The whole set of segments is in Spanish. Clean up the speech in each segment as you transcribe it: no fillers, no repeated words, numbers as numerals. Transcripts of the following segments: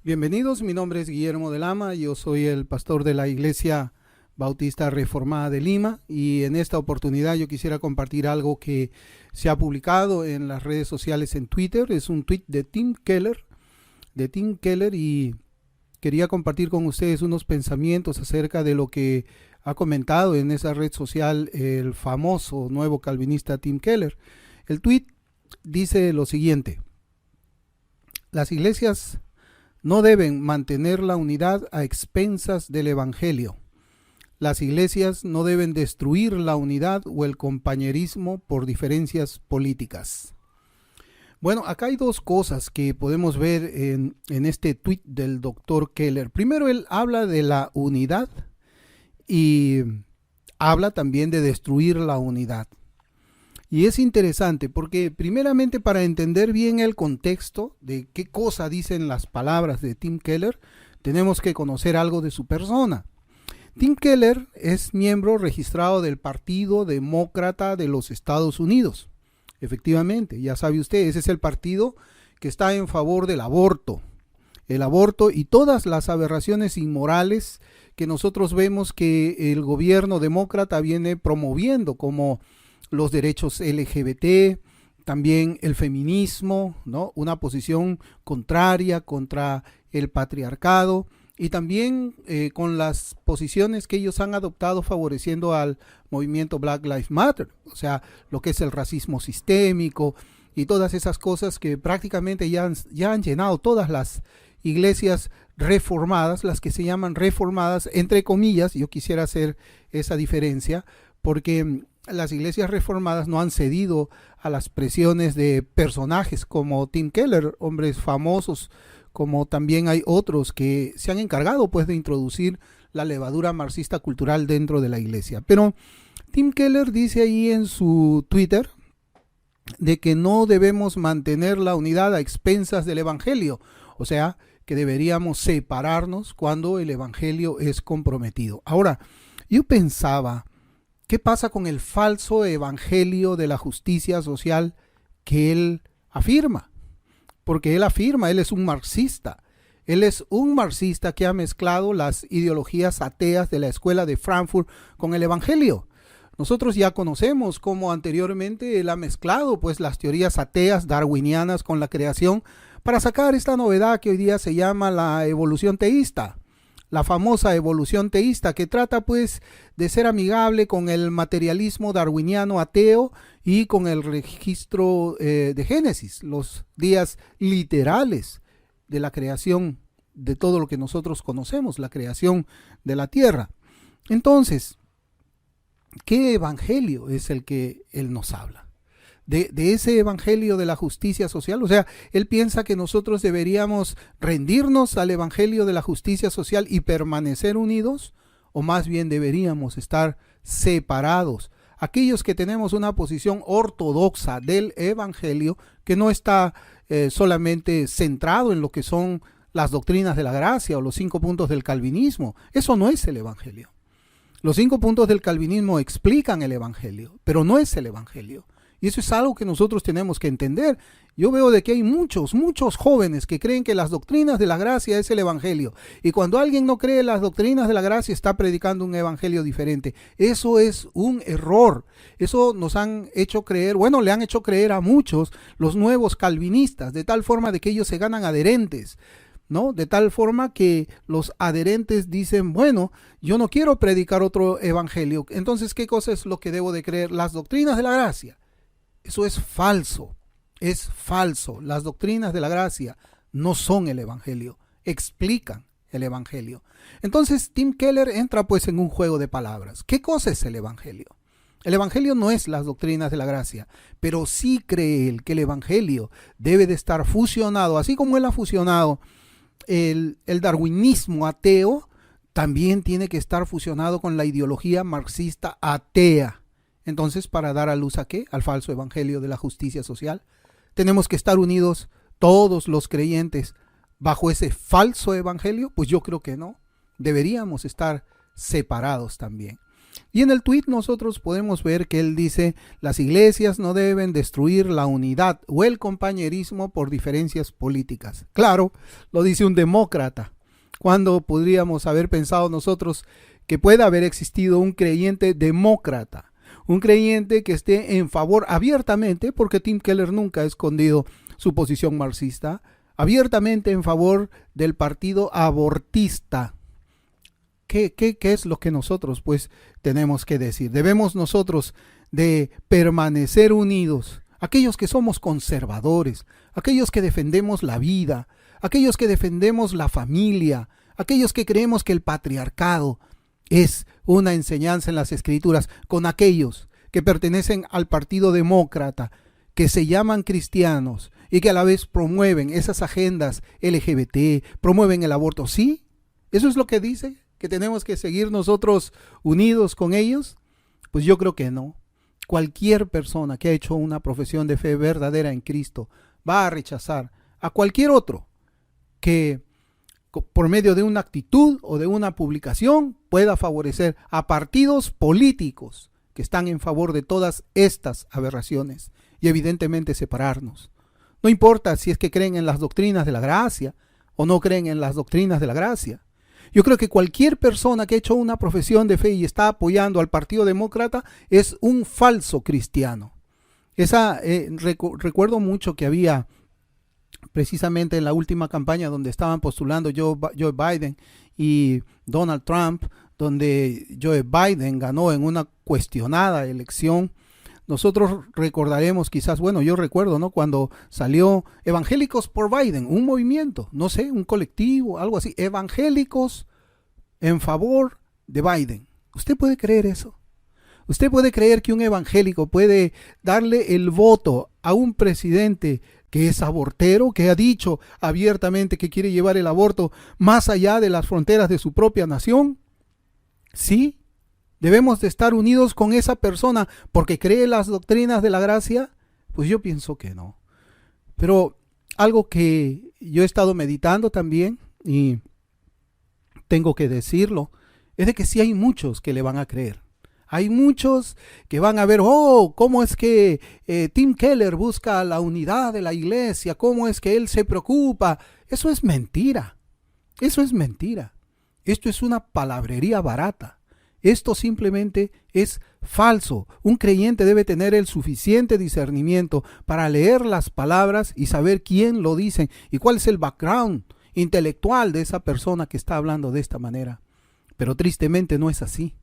Bienvenidos, mi nombre es Guillermo de Lama, yo soy el pastor de la Iglesia Bautista Reformada de Lima y en esta oportunidad yo quisiera compartir algo que se ha publicado en las redes sociales en Twitter. Es un tweet de Tim Keller, y quería compartir con ustedes unos pensamientos acerca de lo que ha comentado en esa red social el famoso nuevo calvinista Tim Keller. El tweet dice lo siguiente: las iglesias no deben mantener la unidad a expensas del Evangelio. Las iglesias no deben destruir la unidad o el compañerismo por diferencias políticas. Bueno, acá hay dos cosas que podemos ver en este tuit del doctor Keller. Primero, él habla de la unidad y habla también de destruir la unidad. Y es interesante porque primeramente, para entender bien el contexto de qué cosa dicen las palabras de Tim Keller, tenemos que conocer algo de su persona. Tim Keller es miembro registrado del Partido Demócrata de los Estados Unidos. Efectivamente, ya sabe usted, ese es el partido que está en favor del aborto. El aborto y todas las aberraciones inmorales que nosotros vemos que el gobierno demócrata viene promoviendo, como los derechos LGBT, también el feminismo, ¿no? Una posición contraria contra el patriarcado, y también con las posiciones que ellos han adoptado favoreciendo al movimiento Black Lives Matter, o sea, lo que es el racismo sistémico y todas esas cosas que prácticamente ya han llenado todas las iglesias reformadas, las que se llaman reformadas, entre comillas. Yo quisiera hacer esa diferencia porque las iglesias reformadas no han cedido a las presiones de personajes como Tim Keller, hombres famosos, como también hay otros que se han encargado pues de introducir la levadura marxista cultural dentro de la iglesia. Pero Tim Keller dice ahí en su Twitter de que no debemos mantener la unidad a expensas del evangelio, o sea, que deberíamos separarnos cuando el evangelio es comprometido. Ahora, yo pensaba, ¿qué pasa con el falso evangelio de la justicia social que él afirma? Porque él afirma, él es un marxista. Él es un marxista que ha mezclado las ideologías ateas de la escuela de Frankfurt con el evangelio. Nosotros ya conocemos cómo anteriormente él ha mezclado pues las teorías ateas darwinianas con la creación para sacar esta novedad que hoy día se llama la evolución teísta. La famosa evolución teísta, que trata pues de ser amigable con el materialismo darwiniano ateo y con el registro de Génesis, los días literales de la creación de todo lo que nosotros conocemos, la creación de la tierra. Entonces, ¿qué evangelio es el que él nos habla? De ese evangelio de la justicia social. O sea, él piensa que nosotros deberíamos rendirnos al evangelio de la justicia social y permanecer unidos, o más bien deberíamos estar separados. Aquellos que tenemos una posición ortodoxa del evangelio, que no está solamente centrado en lo que son las doctrinas de la gracia o los 5 puntos del calvinismo. Eso no es el evangelio. Los 5 puntos del calvinismo explican el evangelio, pero no es el evangelio. Y eso es algo que nosotros tenemos que entender. Yo veo de que hay muchos jóvenes que creen que las doctrinas de la gracia es el evangelio. Y cuando alguien no cree las doctrinas de la gracia, está predicando un evangelio diferente. Eso es un error. Eso nos han hecho creer, le han hecho creer a muchos los nuevos calvinistas, de tal forma de que ellos se ganan adherentes, ¿no? De tal forma que los adherentes dicen, yo no quiero predicar otro evangelio. Entonces, ¿qué cosa es lo que debo de creer? Las doctrinas de la gracia. Eso es falso, es falso. Las doctrinas de la gracia no son el evangelio, explican el evangelio. Entonces Tim Keller entra pues en un juego de palabras. ¿Qué cosa es el evangelio? El evangelio no es las doctrinas de la gracia, pero sí cree él que el evangelio debe de estar fusionado, así como él ha fusionado el darwinismo ateo, también tiene que estar fusionado con la ideología marxista atea. Entonces, para dar a luz ¿a qué? Al falso evangelio de la justicia social. Tenemos que estar unidos todos los creyentes bajo ese falso evangelio. Pues yo creo que no. Deberíamos estar separados también. Y en el tuit nosotros podemos ver que él dice, las iglesias no deben destruir la unidad o el compañerismo por diferencias políticas. Claro, lo dice un demócrata. ¿Cuándo podríamos haber pensado nosotros que pueda haber existido un creyente demócrata? Un creyente que esté en favor abiertamente, porque Tim Keller nunca ha escondido su posición marxista, abiertamente en favor del partido abortista. ¿Qué es lo que nosotros pues tenemos que decir? Debemos nosotros de permanecer unidos, aquellos que somos conservadores, aquellos que defendemos la vida, aquellos que defendemos la familia, aquellos que creemos que el patriarcado es una enseñanza en las Escrituras, con aquellos que pertenecen al Partido Demócrata, que se llaman cristianos y que a la vez promueven esas agendas LGBT, promueven el aborto. ¿Sí? ¿Eso es lo que dice? ¿Que tenemos que seguir nosotros unidos con ellos? Pues yo creo que no. Cualquier persona que ha hecho una profesión de fe verdadera en Cristo va a rechazar a cualquier otro que por medio de una actitud o de una publicación pueda favorecer a partidos políticos que están en favor de todas estas aberraciones y evidentemente separarnos. No importa si es que creen en las doctrinas de la gracia o no creen en las doctrinas de la gracia. Yo creo que cualquier persona que ha hecho una profesión de fe y está apoyando al Partido Demócrata es un falso cristiano. Recuerdo mucho que había precisamente en la última campaña donde estaban postulando Joe Biden y Donald Trump, donde Joe Biden ganó en una cuestionada elección. Nosotros recordaremos quizás, bueno, yo recuerdo, ¿no?, cuando salió Evangélicos por Biden, un movimiento, no sé, un colectivo, algo así, evangélicos en favor de Biden. ¿Usted puede creer eso? ¿Usted puede creer que un evangélico puede darle el voto a un presidente que es abortero, que ha dicho abiertamente que quiere llevar el aborto más allá de las fronteras de su propia nación? Sí. ¿Debemos de estar unidos con esa persona porque cree las doctrinas de la gracia? Pues yo pienso que no. Pero algo que yo he estado meditando también, y tengo que decirlo, es de que sí hay muchos que le van a creer. Hay muchos que van a ver, cómo es que Tim Keller busca la unidad de la iglesia, cómo es que él se preocupa. Eso es mentira. Eso es mentira. Esto es una palabrería barata. Esto simplemente es falso. Un creyente debe tener el suficiente discernimiento para leer las palabras y saber quién lo dice y cuál es el background intelectual de esa persona que está hablando de esta manera. Pero tristemente no es así.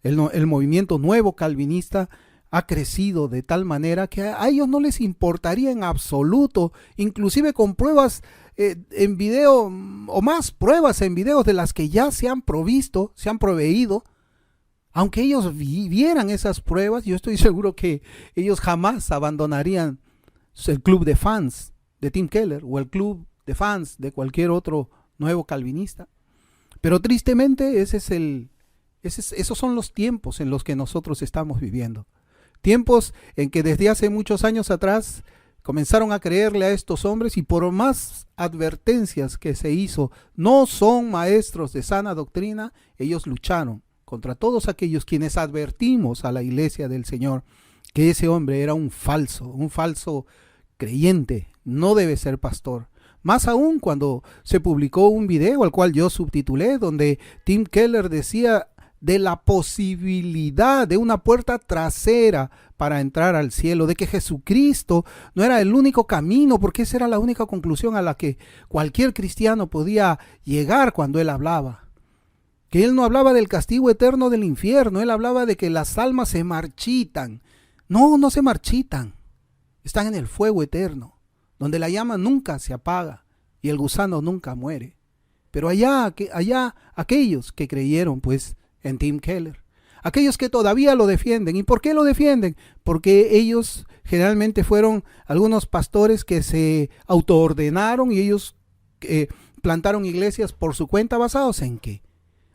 El movimiento nuevo calvinista ha crecido de tal manera que a ellos no les importaría en absoluto, inclusive con pruebas en video o más pruebas en videos de las que ya se han provisto, se han proveído. Aunque ellos vieran esas pruebas, yo estoy seguro que ellos jamás abandonarían el club de fans de Tim Keller o el club de fans de cualquier otro nuevo calvinista. Pero tristemente esos son los tiempos en los que nosotros estamos viviendo. Tiempos en que desde hace muchos años atrás comenzaron a creerle a estos hombres y por más advertencias que se hizo, no son maestros de sana doctrina, ellos lucharon contra todos aquellos quienes advertimos a la iglesia del Señor que ese hombre era un falso creyente, no debe ser pastor. Más aún cuando se publicó un video al cual yo subtitulé, donde Tim Keller decía de la posibilidad de una puerta trasera para entrar al cielo, de que Jesucristo no era el único camino, porque esa era la única conclusión a la que cualquier cristiano podía llegar cuando él hablaba. Que él no hablaba del castigo eterno del infierno, él hablaba de que las almas se marchitan. No se marchitan, están en el fuego eterno, donde la llama nunca se apaga y el gusano nunca muere. Pero allá aquellos que creyeron pues en Tim Keller, aquellos que todavía lo defienden. ¿Y por qué lo defienden? Porque ellos generalmente fueron algunos pastores que se autoordenaron y ellos plantaron iglesias por su cuenta. ¿Basados en qué?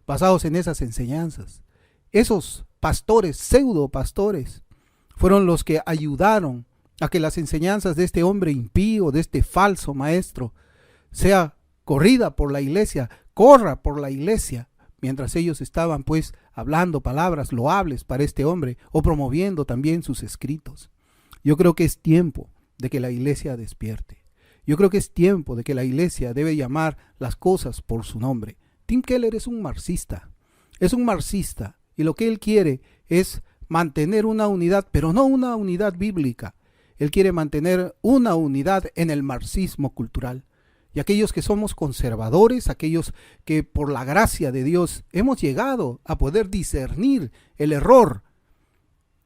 Basados en esas enseñanzas. Esos pastores, pseudo pastores, fueron los que ayudaron a que las enseñanzas de este hombre impío, de este falso maestro, sea corrida por la iglesia, corra por la iglesia, mientras ellos estaban pues hablando palabras loables para este hombre o promoviendo también sus escritos. Yo creo que es tiempo de que la iglesia despierte. Yo creo que es tiempo de que la iglesia debe llamar las cosas por su nombre. Tim Keller es un marxista y lo que él quiere es mantener una unidad, pero no una unidad bíblica. Él quiere mantener una unidad en el marxismo cultural. Y aquellos que somos conservadores, aquellos que por la gracia de Dios hemos llegado a poder discernir el error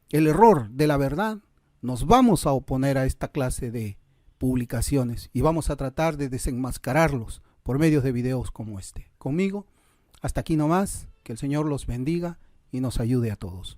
de la verdad, nos vamos a oponer a esta clase de publicaciones y vamos a tratar de desenmascararlos por medio de videos como este. Conmigo, hasta aquí nomás, que el Señor los bendiga y nos ayude a todos.